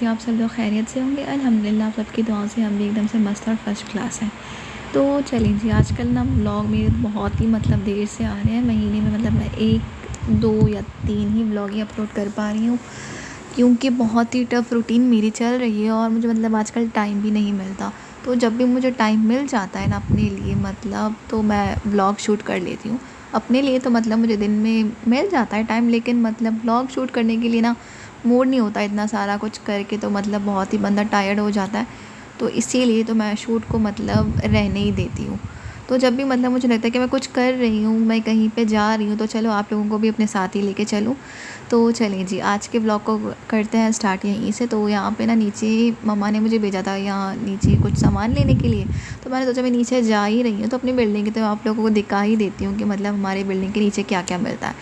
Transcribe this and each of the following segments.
करती हूँ आप सब लोग खैरियत से होंगे। अल्हम्दुलिल्लाह आप सबकी दुआओं से हम भी एकदम से मस्त और फर्स्ट क्लास हैं। तो चलिए जी, आजकल ना व्लॉग मेरे बहुत ही देर से आ रहे हैं। महीने में मैं 1, 2 या 3 ही व्लॉग ही अपलोड कर पा रही हूँ, क्योंकि बहुत ही टफ़ रूटीन मेरी चल रही है और मुझे आजकल टाइम भी नहीं मिलता। तो जब भी मुझे टाइम मिल जाता है ना अपने लिए तो मैं व्लॉग शूट कर लेती हूँ। अपने लिए तो मुझे दिन में मिल जाता है टाइम, लेकिन व्लॉग शूट करने के लिए ना मूड नहीं होता इतना सारा कुछ करके, तो बहुत ही बंदा टायर्ड हो जाता है। तो इसीलिए तो मैं शूट को रहने ही देती हूँ। तो जब भी मुझे लगता है कि मैं कुछ कर रही हूँ, मैं कहीं पे जा रही हूँ, तो चलो आप लोगों को भी अपने साथ ही लेके चलूँ। तो चलिए जी, आज के व्लॉग को करते हैं स्टार्ट यहीं से। तो यहाँ पे ना नीचे मम्मा ने मुझे भेजा था यहाँ नीचे कुछ सामान लेने के लिए, तो मैंने सोचा मैं नीचे जा ही रही हूँ तो अपनी बिल्डिंग की तो आप लोगों को दिखा ही देती हूँ कि हमारे बिल्डिंग के नीचे क्या क्या मिलता है।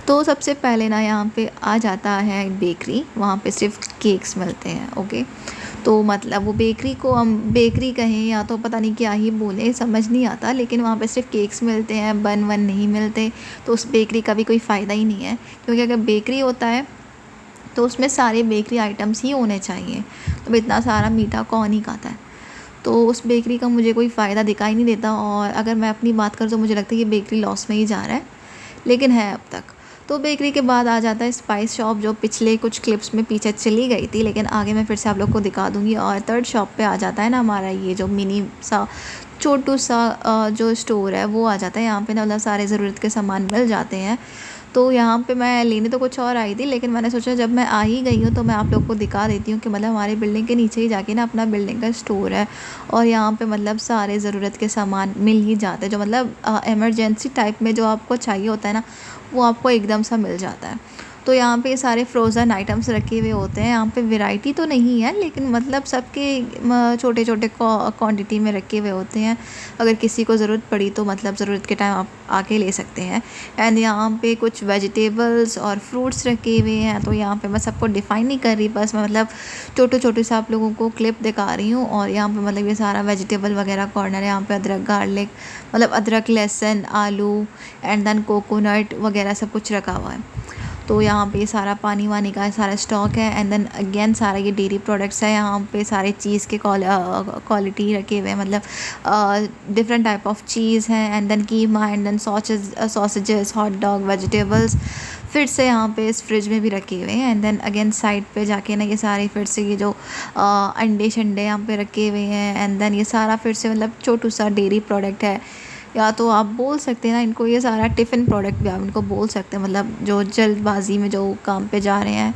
तो सबसे पहले ना यहाँ पे आ जाता है बेकरी, वहाँ पे सिर्फ केक्स मिलते हैं। ओके, तो वो बेकरी को हम बेकरी कहें या तो पता नहीं क्या ही बोले, समझ नहीं आता, लेकिन वहाँ पे सिर्फ केक्स मिलते हैं, बन वन नहीं मिलते। तो उस बेकरी का भी कोई फ़ायदा ही नहीं है, क्योंकि अगर बेकरी होता है तो उसमें सारे बेकरी आइटम्स ही होने चाहिए। तो इतना सारा मीठा कौन ही खाता है। तो उस बेकरी का मुझे कोई फ़ायदा दिखाई नहीं देता, और अगर मैं अपनी बात करूँ तो मुझे लगता है कि बेकरी लॉस में ही जा रहा है, लेकिन है अब तक। तो बेकरी के बाद आ जाता है स्पाइस शॉप, जो पिछले कुछ क्लिप्स में पीछे चली गई थी, लेकिन आगे मैं फिर से आप लोग को दिखा दूँगी। और थर्ड शॉप पे आ जाता है ना हमारा ये जो मिनी सा छोटू सा जो स्टोर है वो आ जाता है। यहाँ पे ना सारे ज़रूरत के सामान मिल जाते हैं। तो यहाँ पे मैं लेने तो कुछ और आई थी, लेकिन मैंने सोचा जब मैं आ ही गई हूँ तो मैं आप लोग को दिखा देती हूँ कि हमारी बिल्डिंग के नीचे ही जाके ना अपना बिल्डिंग का स्टोर है, और यहाँ पे सारे ज़रूरत के सामान मिल ही जाते हैं। जो एमरजेंसी टाइप में जो आपको चाहिए होता है ना, वो आपको एकदम सा मिल जाता है। तो यहाँ पे सारे फ्रोज़न आइटम्स रखे हुए होते हैं। यहाँ पे वैरायटी तो नहीं है, लेकिन सबके छोटे छोटे क्वांटिटी में रखे हुए होते हैं। अगर किसी को ज़रूरत पड़ी तो ज़रूरत के टाइम आप आके ले सकते हैं। एंड यहाँ पे कुछ वेजिटेबल्स और फ्रूट्स रखे हुए हैं। तो यहाँ पे मैं सबको डिफ़ाइन नहीं कर रही, बस मैं छोटे छोटे से आप लोगों को क्लिप दिखा रही हूँ। और यहाँ पे ये सारा वेजिटेबल वगैरह कॉर्नर है। यहाँ पे अदरक, गार्लिक, अदरक, लहसुन, आलू एंड देन कोकोनट वगैरह सब कुछ रखा हुआ है। तो यहाँ पे सारा पानी वानी का सारा स्टॉक है। एंड देन अगेन सारा ये डेयरी प्रोडक्ट्स है। यहाँ पे सारे चीज़ के क्वालिटी रखे हुए हैं, डिफरेंट टाइप ऑफ चीज़ हैं। And then keema, and then sausages, hot dog, vegetables फिर से यहाँ पे इस फ्रिज में भी रखे हुए हैं। एंड देन अगेन साइड पे जाके ना ये सारे फिर से ये जो अंडे शंडे यहाँ पे रखे हुए हैं। एंड देन ये सारा फिर से छोटू सा डेयरी प्रोडक्ट है, या तो आप बोल सकते हैं ना इनको ये सारा टिफ़िन प्रोडक्ट भी आप इनको बोल सकते हैं। जो जल्दबाजी में जो काम पे जा रहे हैं,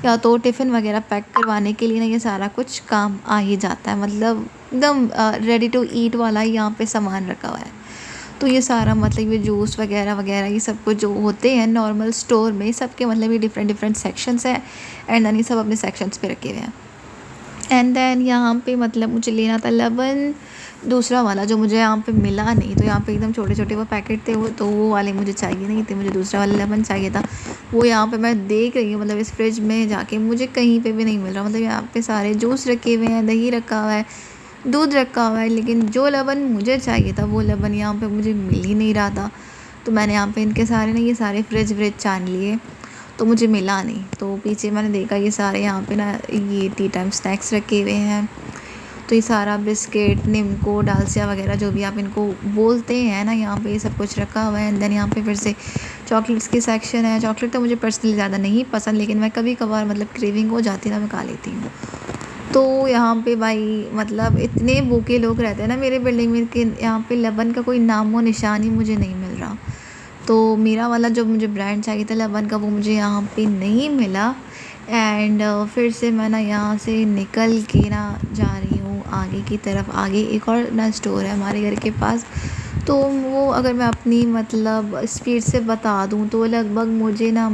या तो टिफ़िन वगैरह पैक करवाने के लिए ना ये सारा कुछ काम आ ही जाता है। एकदम रेडी टू ईट वाला ही यहाँ पे सामान रखा हुआ है। तो ये सारा ये जूस वगैरह वगैरह ये सब कुछ जो होते हैं नॉर्मल स्टोर में, सबके ये डिफरेंट डिफरेंट सेक्शंस हैं। एंड देन ये सब अपने सेक्शंस पे रखे हुए हैं। एंड देन यहाँ पे मुझे लेना था लबन, दूसरा वाला जो मुझे यहाँ पे मिला नहीं। तो यहाँ पे एकदम छोटे छोटे वो पैकेट थे, वो वाले मुझे चाहिए नहीं थे, मुझे दूसरा वाला लेमन चाहिए था। वो यहाँ पे मैं देख रही हूँ इस फ्रिज में जाके मुझे कहीं पे भी नहीं मिल रहा। यहाँ पे सारे जूस रखे हुए हैं, दही रखा हुआ है, दूध रखा हुआ है, लेकिन जो लेमन मुझे चाहिए था वो लेमन यहाँ पे मुझे मिल ही नहीं रहा था। तो मैंने यहाँ पे इनके सारे ना ये सारे फ्रिज व्रिज छान लिए, तो मुझे मिला नहीं। तो पीछे मैंने देखा ये सारे यहाँ पे ना ये टी टाइम स्नैक्स रखे हुए हैं। तो ये सारा बिस्किट, निम्को, डालसिया वगैरह जो भी आप इनको बोलते हैं ना, यहाँ पे ये सब कुछ रखा हुआ है। एंड देन यहाँ पे फिर से चॉकलेट्स की सेक्शन है। चॉकलेट तो मुझे पर्सनली ज़्यादा नहीं पसंद, लेकिन मैं कभी कभार क्रेविंग हो जाती है ना, मैं खा लेती हूँ। तो यहाँ पे भाई इतने भूखे लोग रहते हैं ना मेरे बिल्डिंग में कि यहाँ पे लबन का कोई नामो निशान ही मुझे नहीं मिल रहा। तो मेरा वाला जो मुझे ब्रांड चाहिए था लबन का, वो मुझे यहाँ पे नहीं मिला। एंड फिर से मैं ना यहाँ से निकल के ना जा रही हूँ आगे की तरफ। आगे एक और ना स्टोर है हमारे घर के पास, तो वो अगर मैं अपनी स्पीड से बता दूँ तो लगभग मुझे ना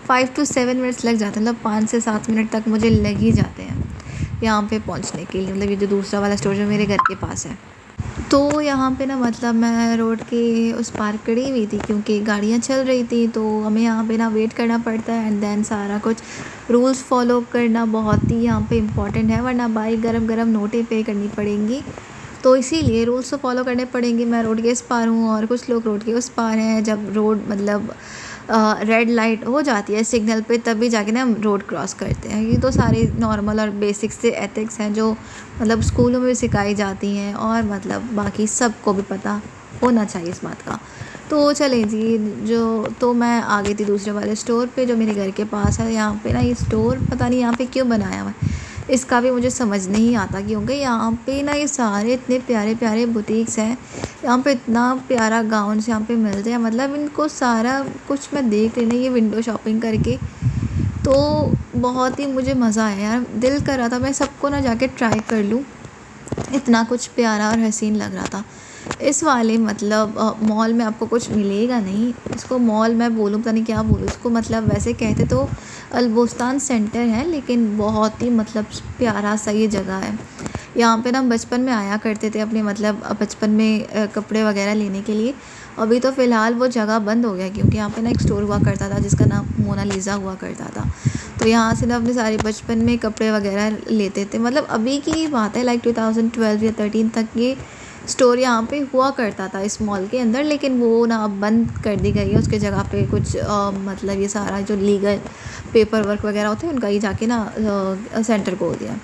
5 to 7 मिनट्स लग जाते हैं। 5 से 7 मिनट तक मुझे लग ही जाते हैं यहाँ पे पहुँचने के लिए। ये जो दूसरा वाला स्टोर जो मेरे घर के पास है। तो यहाँ पे ना मैं रोड के उस पार खड़ी हुई थी, क्योंकि गाड़ियाँ चल रही थी, तो हमें यहाँ पे ना वेट करना पड़ता है। एंड देन सारा कुछ रूल्स फॉलो करना बहुत ही यहाँ पे इम्पॉर्टेंट है, वरना बाइक गरम गरम नोटें पे करनी पड़ेंगी। तो इसीलिए रूल्स तो फॉलो करने पड़ेंगे। मैं रोड के इस पार हूँ और कुछ लोग रोड के उस पार हैं। जब रोड रेड लाइट हो जाती है सिग्नल पे, तभी जाके ना हम रोड क्रॉस करते हैं। ये तो सारे नॉर्मल और बेसिक से एथिक्स हैं जो मतलब स्कूलों में भी सिखाई जाती हैं और मतलब बाकी सबको भी पता होना चाहिए इस बात का। तो चलें जी, जो तो मैं आ गई थी दूसरे वाले स्टोर पे जो मेरे घर के पास है। यहाँ पे ना ये स्टोर पता नहीं यहाँ पे क्यों बनाया हुआ है, इसका भी मुझे समझ नहीं आता, क्योंकि यहाँ पे ना ये सारे इतने प्यारे प्यारे बुटीक्स हैं। यहाँ पे इतना प्यारा गाउन्स यहाँ पे मिलते हैं, मतलब इनको सारा कुछ मैं देख रही ना ये विंडो शॉपिंग करके, तो बहुत ही मुझे मज़ा आया यार। दिल कर रहा था मैं सबको ना जाके ट्राई कर लूँ, इतना कुछ प्यारा और हसीन लग रहा था। इस वाले मतलब मॉल में आपको कुछ मिलेगा नहीं, इसको मॉल मैं बोलूँ पता नहीं क्या बोलूँ इसको, मतलब वैसे कहते तो अलबुस्तान सेंटर है, लेकिन बहुत ही मतलब प्यारा सा ये जगह है। यहाँ पे ना हम बचपन में आया करते थे अपने मतलब बचपन में कपड़े वगैरह लेने के लिए। अभी तो फ़िलहाल वो जगह बंद हो गया, क्योंकि यहाँ पे ना एक स्टोर हुआ करता था जिसका नाम मोनालिसा हुआ करता था। तो यहाँ से ना अपने सारे बचपन में कपड़े वगैरह लेते थे, मतलब अभी की बात है लाइक 2012 या 13 तक ये स्टोर यहाँ पे हुआ करता था इस मॉल के अंदर, लेकिन वो ना अब बंद कर दी गई है। उसके जगह पे कुछ मतलब ये सारा जो लीगल पेपर वर्क वगैरह होते हैं उनका ही जाके ना सेंटर खोल दिया।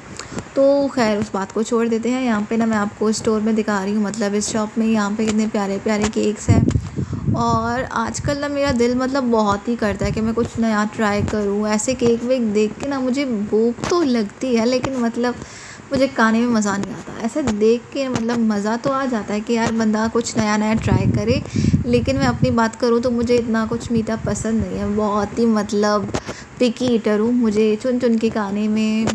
तो खैर उस बात को छोड़ देते हैं। यहाँ पे ना मैं आपको स्टोर में दिखा रही हूँ, मतलब इस शॉप में यहाँ पे कितने प्यारे प्यारे केक्स हैं। और आजकल ना मेरा दिल मतलब बहुत ही करता है कि मैं कुछ नया ट्राई करूँ। ऐसे केक वेक देख के ना मुझे भूख तो लगती है, लेकिन मतलब मुझे खाने में मज़ा नहीं आता। ऐसे देख के मतलब मज़ा तो आ जाता है कि यार बंदा कुछ नया नया ट्राई करे, लेकिन मैं अपनी बात करूँ तो मुझे इतना कुछ मीठा पसंद नहीं है। बहुत ही मतलब पिकी ईटर हूँ, मुझे चुन चुन के खाने में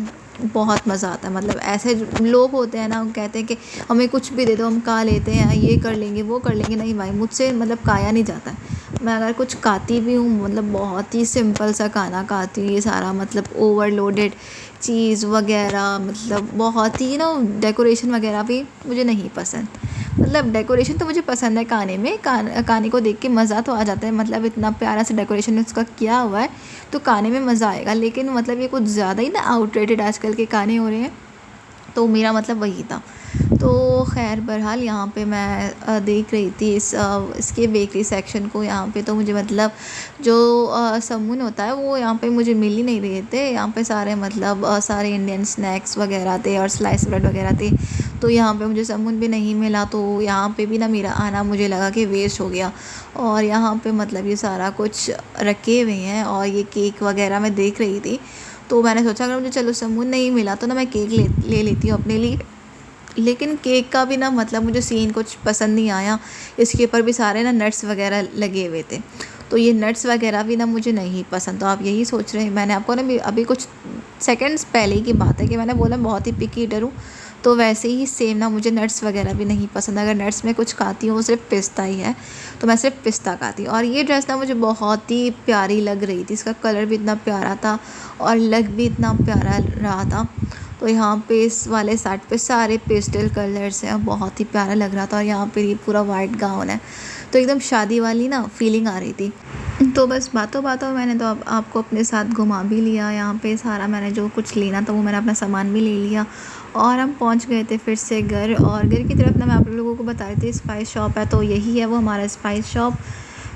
बहुत मज़ा आता है। मतलब ऐसे लोग होते हैं ना, वो कहते हैं कि हमें कुछ भी दे दो हम खा लेते हैं, ये कर लेंगे वो कर लेंगे। नहीं भाई, मुझसे मतलब खाया नहीं जाता है। मैं अगर कुछ खाती भी हूँ मतलब बहुत ही सिंपल सा खाना खाती हूँ। ये सारा मतलब ओवरलोडेड चीज़ वगैरह, मतलब बहुत ही ना डेकोरेशन वगैरह भी मुझे नहीं पसंद। मतलब डेकोरेशन तो मुझे पसंद है खाने में, खाने को देख के मज़ा तो आ जाता है, मतलब इतना प्यारा सा डेकोरेशन उसका किया हुआ है तो खाने में मज़ा आएगा। लेकिन मतलब ये कुछ ज़्यादा ही ना आउटरेटेड आजकल के खाने हो रहे हैं, तो मेरा मतलब वही था। तो खैर बहरहाल यहाँ पे मैं देख रही थी इसके बेकरी सेक्शन को। यहाँ पे तो मुझे मतलब जो समून होता है वो यहाँ पे मुझे मिल ही नहीं रहे थे। यहाँ पे सारे मतलब सारे इंडियन स्नैक्स वगैरह थे और स्लाइस ब्रेड वगैरह थे, तो यहाँ पे मुझे समून भी नहीं मिला। तो यहाँ पे भी ना मेरा आना मुझे लगा कि वेस्ट हो गया। और यहाँ पे मतलब ये सारा कुछ रखे हुए हैं और ये केक वगैरह मैं देख रही थी, तो मैंने सोचा अगर मुझे चलो समून नहीं मिला तो ना मैं केक ले लेती हूँ अपने लिए। लेकिन केक का भी ना मतलब मुझे सीन कुछ पसंद नहीं आया। इसके ऊपर भी सारे ना नट्स वगैरह लगे हुए थे, तो ये नट्स वगैरह भी ना मुझे नहीं पसंद। तो आप यही सोच रहे हैं, मैंने आपको ना अभी कुछ सेकंड्स पहले की बात है कि मैंने बोला बहुत ही पिकी ईटर हूँ, तो वैसे ही सेम ना मुझे नट्स वगैरह भी नहीं पसंद। अगर नट्स में कुछ खाती हूँ वो सिर्फ पिस्ता ही है, तो मैं सिर्फ पिस्ता खाती हूँ। और ये ड्रेस ना मुझे बहुत ही प्यारी लग रही थी, इसका कलर भी इतना प्यारा था और लग भी इतना प्यारा रहा था। तो यहाँ पे इस वाले सेट पे सारे पेस्टल कलर्स हैं, बहुत ही प्यारा लग रहा था। और यहाँ पे ये पूरा वाइट गाउन है, तो एकदम शादी वाली ना फीलिंग आ रही थी। तो बस बातों बातों मैंने तो अब आपको अपने साथ घुमा भी लिया। यहाँ पे सारा मैंने जो कुछ लेना था वो मैंने अपना सामान भी ले लिया और हम पहुँच गए थे फिर से घर। और घर की तरफ ना मैं आप लोगों को बता रही थी स्पाइस शॉप है, तो यही है वो हमारा स्पाइस शॉप।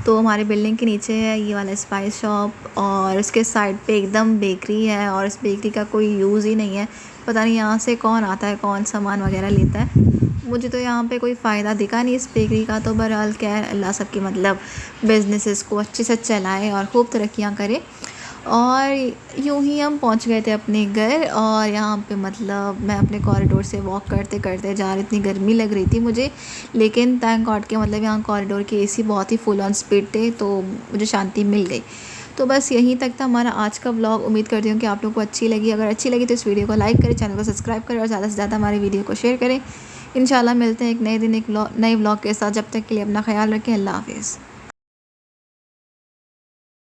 तो हमारे बिल्डिंग के नीचे है ये वाला स्पाइस शॉप और उसके साइड पे एकदम बेकरी है। और इस बेकरी का कोई यूज़ ही नहीं है, पता नहीं यहाँ से कौन आता है कौन सामान वगैरह लेता है। मुझे तो यहाँ पे कोई फ़ायदा दिखा नहीं इस बेकरी का। तो बहरहाल क्या है, अल्लाह सबकी मतलब बिज़नेसेस को अच्छे से चलाए और खूब तरक्कियाँ करे। और यूँ ही हम पहुँच गए थे अपने घर। और यहाँ पे मतलब मैं अपने कॉरिडोर से वॉक करते करते जा रही, इतनी गर्मी लग रही थी मुझे, लेकिन थैंक गॉड के मतलब यहाँ कॉरिडोर के एसी बहुत ही फुल ऑन स्पीड थे, तो मुझे शांति मिल गई। तो बस यहीं तक था हमारा आज का व्लॉग। उम्मीद करती हूँ कि आप लोगों को अच्छी लगी। अगर अच्छी लगी तो इस वीडियो को लाइक करें, चैनल को सब्सक्राइब करें और ज़्यादा से ज़्यादा हमारे वीडियो को शेयर करें। इंशाल्लाह मिलते हैं एक नए दिन एक नए व्लॉग के साथ। जब तक के लिए अपना ख्याल रखें। अल्लाह हाफ़िज़।